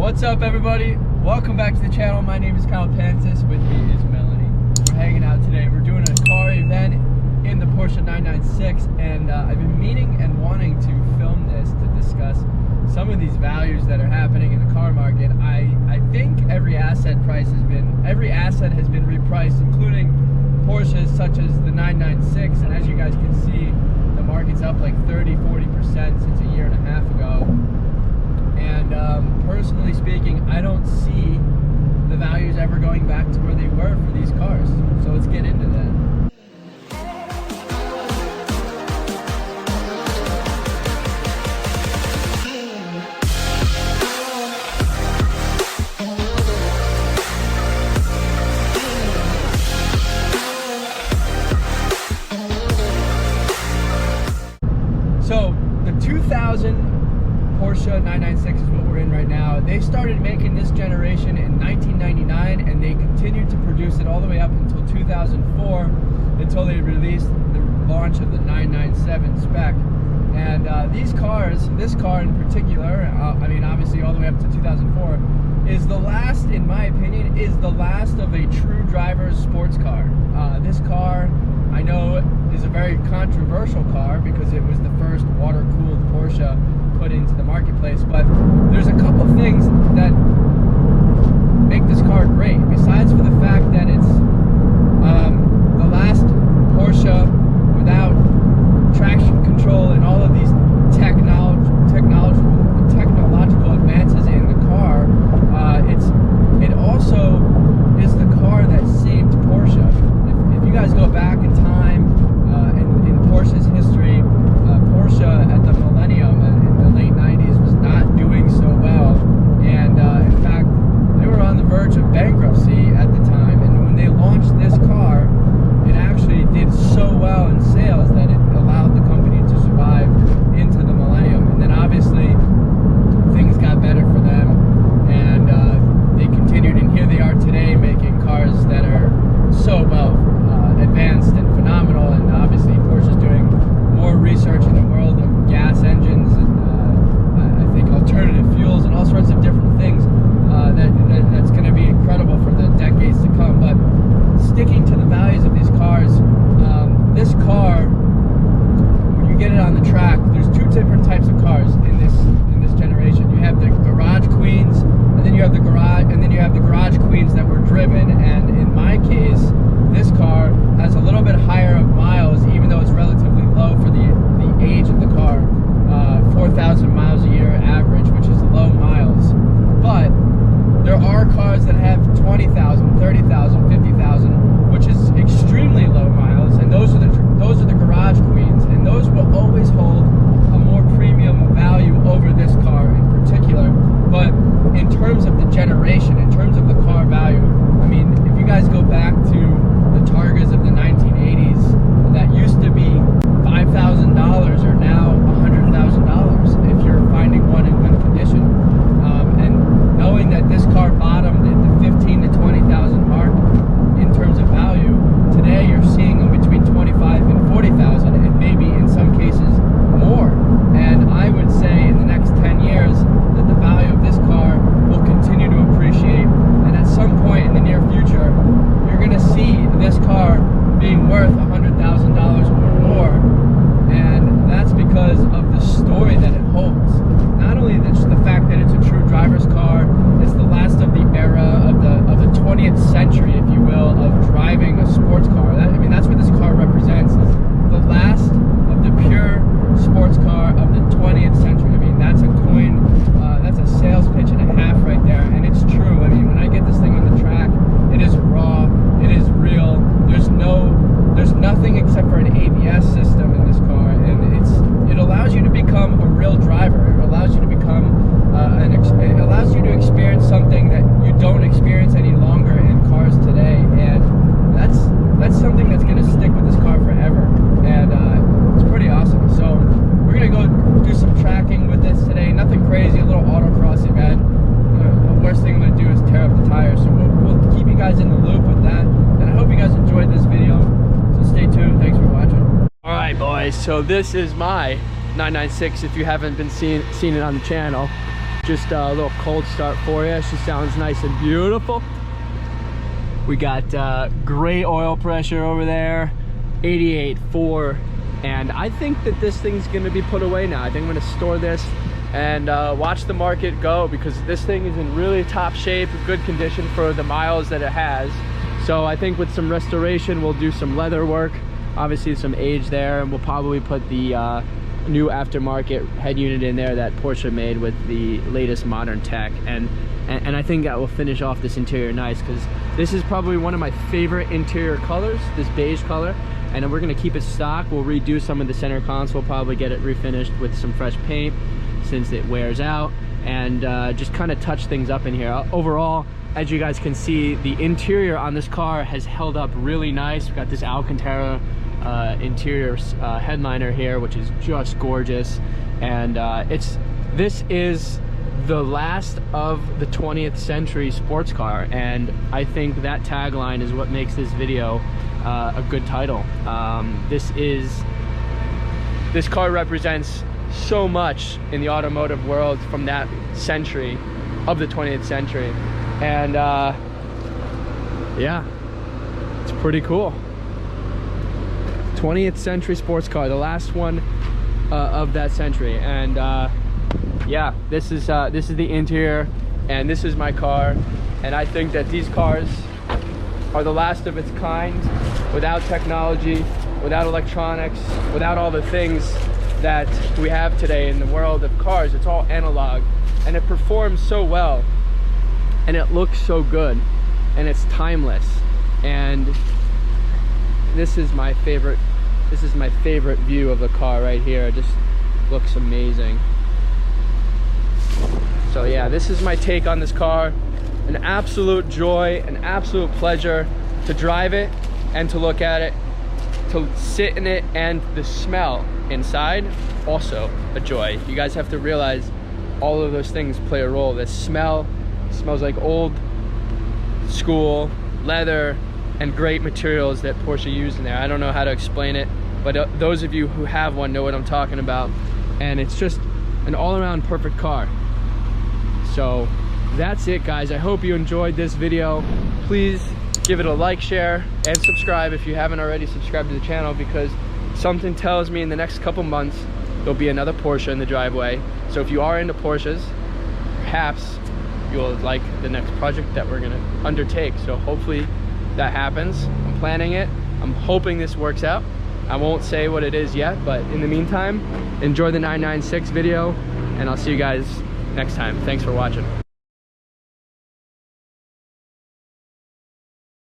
What's up, everybody? Welcome back to the channel. My name is Pancis. With me is Melanie. We're hanging out today. We're doing a car event in the Porsche 996, and I've been meaning and wanting to film this to discuss some of these values that are happening in the car market. I think every asset has been repriced, including Porsches such as the 996, and as you guys can see, the market's up like 30-40% since a year and a half ago. And personally speaking, I don't see the values ever going back to where they were for these cars. So let's get into that. So the 2000 Porsche 996 is what we're in right now. They started making this generation in 1999, and they continued to produce it all the way up until 2004, until they released the launch of the 997 spec. And these cars, this car in particular, I mean obviously all the way up to 2004, is the last, in my opinion, is the last of a true driver's sports car. This car, I know, is a very controversial car because it was the first water-cooled Porsche put into the marketplace, but there's a couple things that make this car great, besides for the fact that it's the last Porsche without traction control and all of these technological advances in the car. It also is the car that saved Porsche. If you guys go back in time in Porsche's history, Porsche at the millennium in the late 90s was not doing so well, and in fact they were on the verge of bankruptcy at the time. And when they launched this car, it actually did so well in sales that it allowed the company to survive into the millennium. And then obviously things got better for them, and they continued, and here they are today making cars that are so well advanced and phenomenal. And obviously Porsche's doing more research in the world of gas engines and I think alternative fuels and all sorts of different things that's going to be incredible for the decades to come. But sticking to the values of these cars, this car, when you get it on the track, there's two different types of cars in this generation. You have the garage queens, and then you have the garage queens that were driven. And in my case, this car has a little bit higher of miles, even though it's relatively low for the age of the car. 4,000 miles a year average, which is low miles. But there are cars that have 20,000, 30,000, 50,000, which is extremely low miles, and those are the garage queens, and those will always hold a more premium value over this car in particular. But in terms of the generation, in terms of the car value, I mean, if you guys go back to the Targas of the 1980s, that used to be $5,000 are now $100,000 if you're finding one in good condition. And knowing that this car bottomed at the 15,000 to 20,000 mark in terms of value, today you're seeing them between 25,000 and 40,000, and maybe in some cases more. And I would say in the next 10 years that the value of this car will continue to appreciate, and at some point in the near future, you're going to see this car being worth $100,000 or more. And that's because of the story that it holds. Not only the fact that it's a true driver's car, it's the last of the era of the 20th century, if you will, of driving a sports car. I mean, that's what this car represents. It's the last of the pure sports car of the 20th century. I mean, that's a coin, that's a sales pitch and a half right there, and it's true. I mean, when I get this thing on the track, it is raw, it is real. There's nothing except for an ABS system in this car, and it allows you to become a real driver. It allows you to become it allows you to experience something that you don't experience any longer in cars today, and that's something that's going to stick with this car forever, and it's pretty awesome. So we're going to go do some tracking with this today. Nothing crazy, a little autocross event. The worst thing I'm going to do is tear up the tires, so we'll keep you guys in the loop with that, and I hope you guys enjoyed this video. So stay tuned. Thanks for watching. All right, boys. So this is my 996. If you haven't been seen it on the channel, Just a little cold start for you. She sounds nice and beautiful. We got great oil pressure over there, 88.4, and I think that this thing's gonna be put away now. I think I'm gonna store this and watch the market go, because this thing is in really top shape, good condition for the miles that it has. So I think with some restoration, we'll do some leather work, obviously some age there, and we'll probably put the new aftermarket head unit in there that Porsche made with the latest modern tech, and I think that will finish off this interior nice, because this is probably one of my favorite interior colors, this beige color, and we're gonna keep it stock. We'll redo some of the center console, probably get it refinished with some fresh paint since it wears out, and just kind of touch things up in here. Overall, as you guys can see, the interior on this car has held up really nice. We've got this Alcantara interior headliner here, which is just gorgeous, and this is the last of the 20th century sports car, and I think that tagline is what makes this video a good title. This car represents so much in the automotive world from that century of the 20th century, and yeah, it's pretty cool. 20th century sports car, the last one of that century, and yeah, this is the interior, and this is my car, and I think that these cars are the last of its kind, without technology, without electronics, without all the things that we have today in the world of cars. It's all analog, and it performs so well, and it looks so good, and it's timeless, and this is my favorite view of the car right here. It just looks amazing. So yeah, this is my take on this car. An absolute joy, an absolute pleasure to drive it and to look at it, to sit in it, and the smell inside, also a joy. You guys have to realize all of those things play a role. The smell smells like old school leather and great materials that Porsche used in there. I don't know how to explain it, but those of you who have one know what I'm talking about, and it's just an all-around perfect car. So that's it, guys. I hope you enjoyed this video. Please give it a like, share, and subscribe if you haven't already subscribed to the channel, because something tells me in the next couple months there'll be another Porsche in the driveway. So if you are into Porsches, perhaps you'll like the next project that we're gonna undertake. So hopefully that happens. I'm planning it. I'm hoping this works out. I won't say what it is yet, but in the meantime, enjoy the 996 video, and I'll see you guys next time. Thanks for watching.